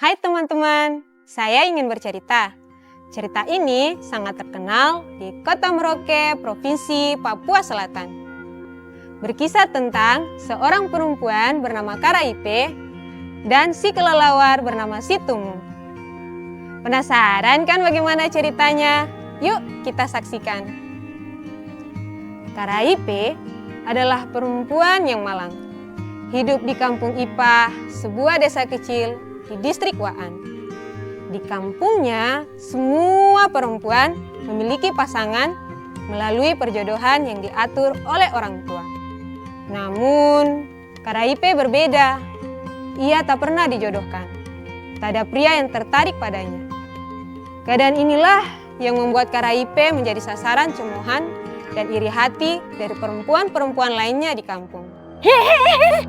Hai teman-teman, saya ingin bercerita. Cerita ini sangat terkenal di Kota Merauke, Provinsi Papua Selatan. Berkisah tentang seorang perempuan bernama Karaipe dan si kelelawar bernama Situmu. Penasaran kan bagaimana ceritanya? Yuk kita saksikan. Karaipe adalah perempuan yang malang. Hidup di Kampung Ipah, sebuah desa kecil di distrik Waan. Di kampungnya, semua perempuan memiliki pasangan melalui perjodohan yang diatur oleh orang tua. Namun, Karaipe berbeda. Ia tak pernah dijodohkan. Tak ada pria yang tertarik padanya. Keadaan inilah yang membuat Karaipe menjadi sasaran cemoohan dan iri hati dari perempuan-perempuan lainnya di kampung. Hehehe,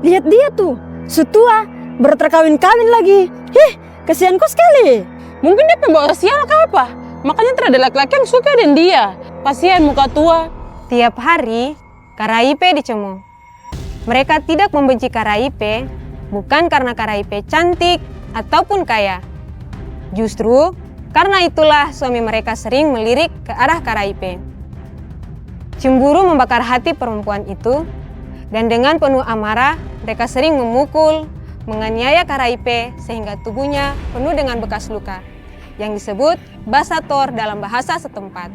lihat dia tuh, setua baru terkawin-kawin lagi. Kasihanku sekali. Mungkin dia pembawa sial ke apa? Makanya tidak ada laki-laki yang suka dengan dia. Kasihan muka tua. Tiap hari, Karaipe dicemooh. Mereka tidak membenci Karaipe bukan karena Karaipe cantik ataupun kaya. Justru karena itulah suami mereka sering melirik ke arah Karaipe. Cemburu membakar hati perempuan itu, dan dengan penuh amarah mereka sering memukul, menganiaya Karaipe sehingga tubuhnya penuh dengan bekas luka yang disebut basator dalam bahasa setempat.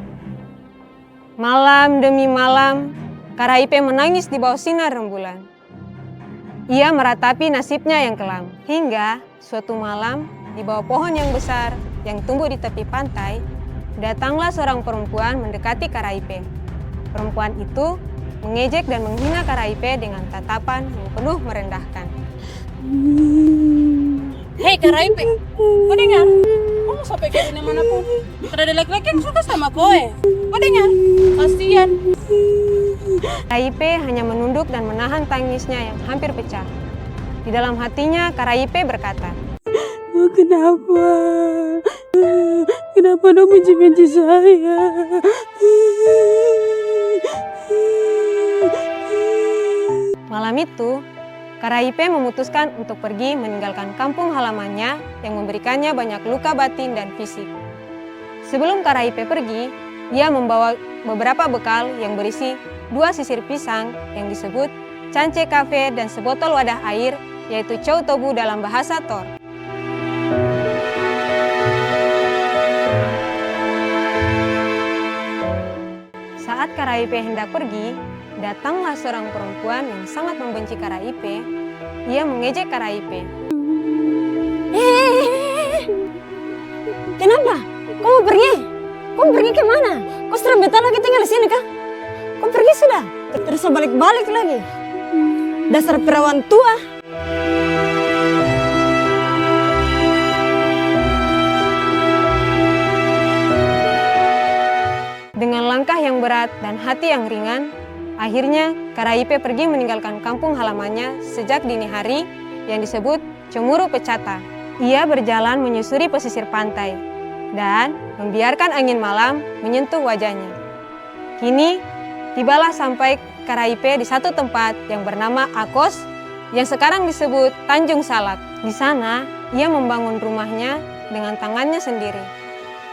Malam demi malam, Karaipe menangis di bawah sinar rembulan. Ia meratapi nasibnya yang kelam, hingga suatu malam di bawah pohon yang besar yang tumbuh di tepi pantai, datanglah seorang perempuan mendekati Karaipe. Perempuan itu mengejek dan menghina Karaipe dengan tatapan yang penuh merendahkan. Hei Karaipe, kau dengar? Kau mau sampai ke dunia manapun, tidak ada laki-laki yang suka sama kowe. Kau dengar? Kasihan. Karaipe hanya menunduk dan menahan tangisnya yang hampir pecah. Di dalam hatinya, Karaipe berkata, Kenapa? Kenapa dong benci-benci saya? Malam itu, Karaipe memutuskan untuk pergi meninggalkan kampung halamannya yang memberikannya banyak luka batin dan fisik. Sebelum Karaipe pergi, ia membawa beberapa bekal yang berisi 2 sisir pisang yang disebut cance kafe dan sebotol wadah air yaitu chow tobu dalam bahasa Tor. Saat Karaipe hendak pergi, datanglah seorang perempuan yang sangat membenci Karaipe. Ia mengejek Karaipe. Kenapa? Kau mau pergi? Kau mau pergi kemana? Kau sudah betah lagi tinggal di sini kah? Kau pergi sudah? Terus balik-balik lagi. Dasar perawan tua. Dengan langkah yang berat dan hati yang ringan, akhirnya Karaipe pergi meninggalkan kampung halamannya sejak dini hari yang disebut Cemuru Pecata. Ia berjalan menyusuri pesisir pantai dan membiarkan angin malam menyentuh wajahnya. Kini, tibalah sampai Karaipe di satu tempat yang bernama Akos yang sekarang disebut Tanjung Salak. Di sana, ia membangun rumahnya dengan tangannya sendiri,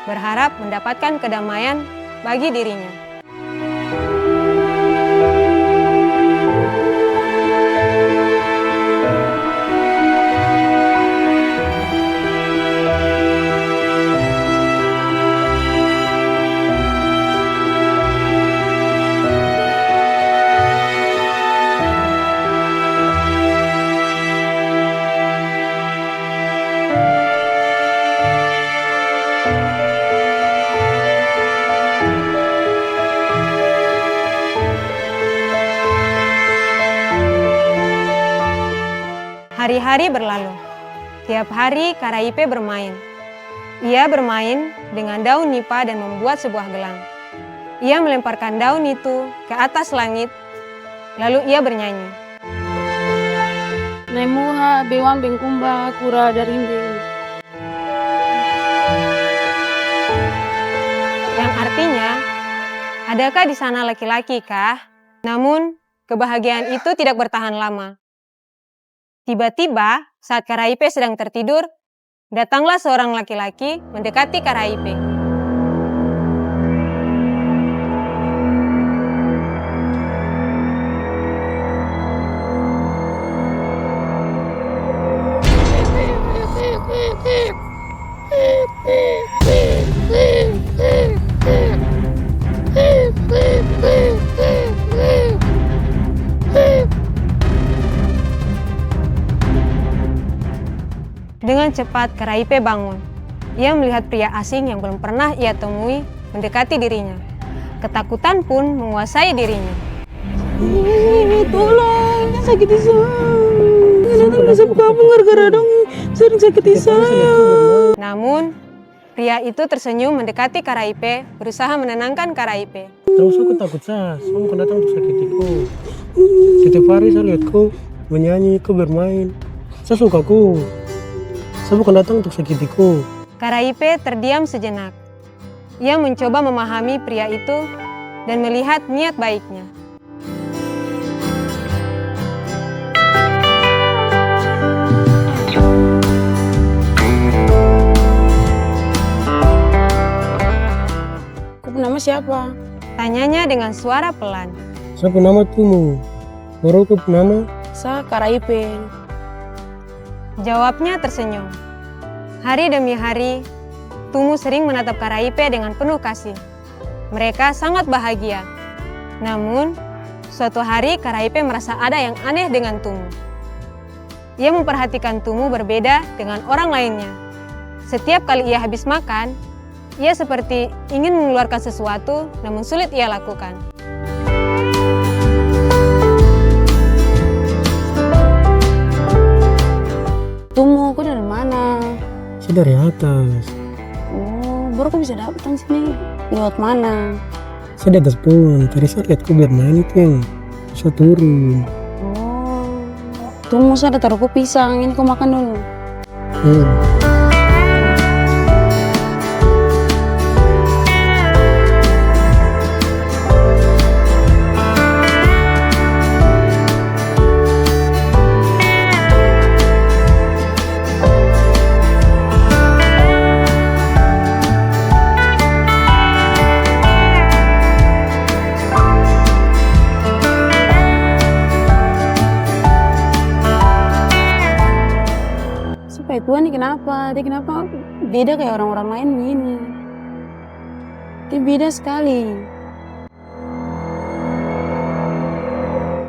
berharap mendapatkan kedamaian bagi dirinya. Hari-hari berlalu. Tiap hari Karaipe bermain. Ia bermain dengan daun nipa dan membuat sebuah gelang. Ia melemparkan daun itu ke atas langit, lalu ia bernyanyi. Nemuha bewang bengkumba kura darimbing. Yang artinya, adakah di sana laki-laki kah? Namun, kebahagiaan itu tidak bertahan lama. Tiba-tiba, saat Karaipe sedang tertidur, Datanglah seorang laki-laki mendekati Karaipe. Dengan cepat Karaipe bangun. Ia melihat pria asing yang belum pernah ia temui mendekati dirinya. Ketakutan pun menguasai dirinya. Tolong, sakiti saya. Datang ke kampung gara-gara dong sering sakiti saya. Namun, pria itu tersenyum mendekati Karaipe, berusaha menenangkan Karaipe. Tidak usah kau takut saya, kamu bukan datang untuk sakitiku. Setiap hari saya lihat kau menyanyi, kau bermain. Saya suka kau. Saya bukan datang untuk sakitiku. Karaipe terdiam sejenak. Ia mencoba memahami pria itu dan melihat niat baiknya. Kau nama siapa? Tanyanya dengan suara pelan. Saya pun nama Tumu. Baru kau pun nama? Saya Karaipe. Jawabnya tersenyum. Hari demi hari, Tumu sering menatap Karaipe dengan penuh kasih. Mereka sangat bahagia. Namun, suatu hari Karaipe merasa ada yang aneh dengan Tumu. Ia memperhatikan Tumu berbeda dengan orang lainnya. Setiap kali ia habis makan, ia seperti ingin mengeluarkan sesuatu, namun sulit ia lakukan. Tumu, kau dari mana? Saya dari atas. Oh, baru kau bisa datang sini. Lewat mana? Saya di atas pohon. Tadi saya lihat kau bermain itu yang saya turun. Oh, Tumu, saya ada taruh kau pisang. Ini kau makan dulu. Tua nih kenapa? Dia kenapa beda kayak orang-orang lain begini? Dia beda sekali.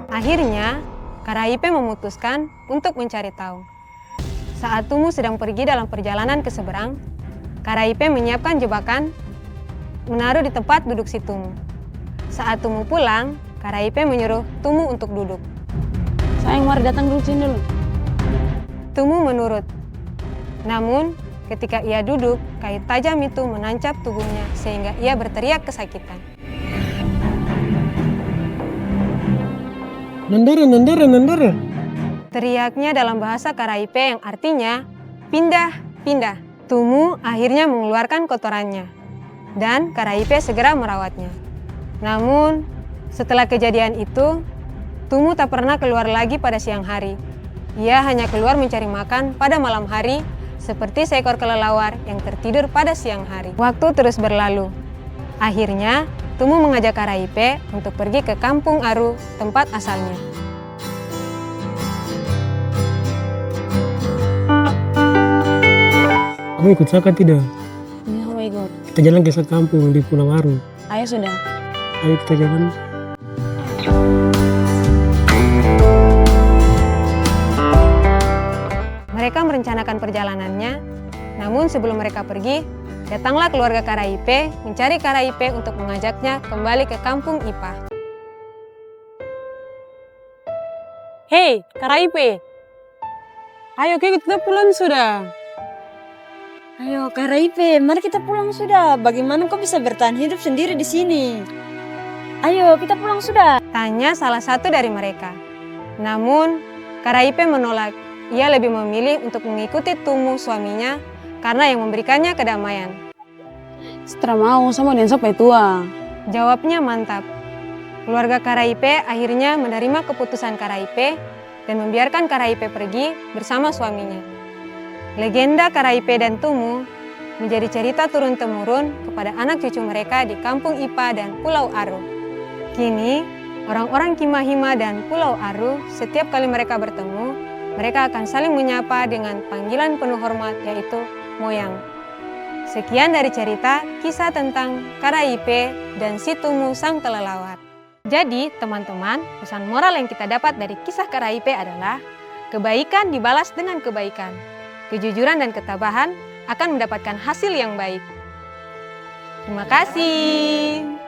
Akhirnya, Karaipe memutuskan untuk mencari tahu. Saat Tumu sedang pergi dalam perjalanan ke seberang, Karaipe menyiapkan jebakan, menaruh di tempat duduk si Tumu. Saat Tumu pulang, Karaipe menyuruh Tumu untuk duduk. Sayang, mari datang dulu sini dulu. Tumu menurut. Namun, ketika ia duduk, kayu tajam itu menancap tubuhnya sehingga ia berteriak kesakitan. Nandara, Nandara, Nandara. Teriaknya dalam bahasa Karaipe yang artinya, pindah, pindah. Tumu akhirnya mengeluarkan kotorannya, dan Karaipe segera merawatnya. Namun, setelah kejadian itu, Tumu tak pernah keluar lagi pada siang hari. Ia hanya keluar mencari makan pada malam hari, seperti seekor kelelawar yang tertidur pada siang hari. Waktu terus berlalu. Akhirnya, Tumu mengajak Karaipe untuk pergi ke Kampung Aru, tempat asalnya. Kamu ikut saya tidak? Ya, oh my God. Kita jalan ke kampung di Pulau Aru. Ayo sudah. Ayo kita jalan. Mereka merencanakan perjalanannya, namun sebelum mereka pergi, datanglah keluarga Karaipe mencari Karaipe untuk mengajaknya kembali ke kampung Ipa. Hei, Karaipe. Ayo kita pulang sudah. Ayo Karaipe, mari kita pulang sudah. Bagaimana kau bisa bertahan hidup sendiri di sini? Ayo kita pulang sudah. Tanya salah satu dari mereka. Namun, Karaipe menolak. Ia lebih memilih untuk mengikuti Tumu suaminya karena yang memberikannya kedamaian. Setelah mau sama dengan sampai tua. Jawabnya mantap. Keluarga Karaipe akhirnya menerima keputusan Karaipe dan membiarkan Karaipe pergi bersama suaminya. Legenda Karaipe dan Tumu menjadi cerita turun-temurun kepada anak cucu mereka di Kampung Ipa dan Pulau Aru. Kini, orang-orang Kimahima dan Pulau Aru setiap kali mereka bertemu, mereka akan saling menyapa dengan panggilan penuh hormat yaitu Moyang. Sekian dari cerita kisah tentang Karaipe dan si Tumu sang kelelawar. Jadi teman-teman, pesan moral yang kita dapat dari kisah Karaipe adalah kebaikan dibalas dengan kebaikan. Kejujuran dan ketabahan akan mendapatkan hasil yang baik. Terima kasih.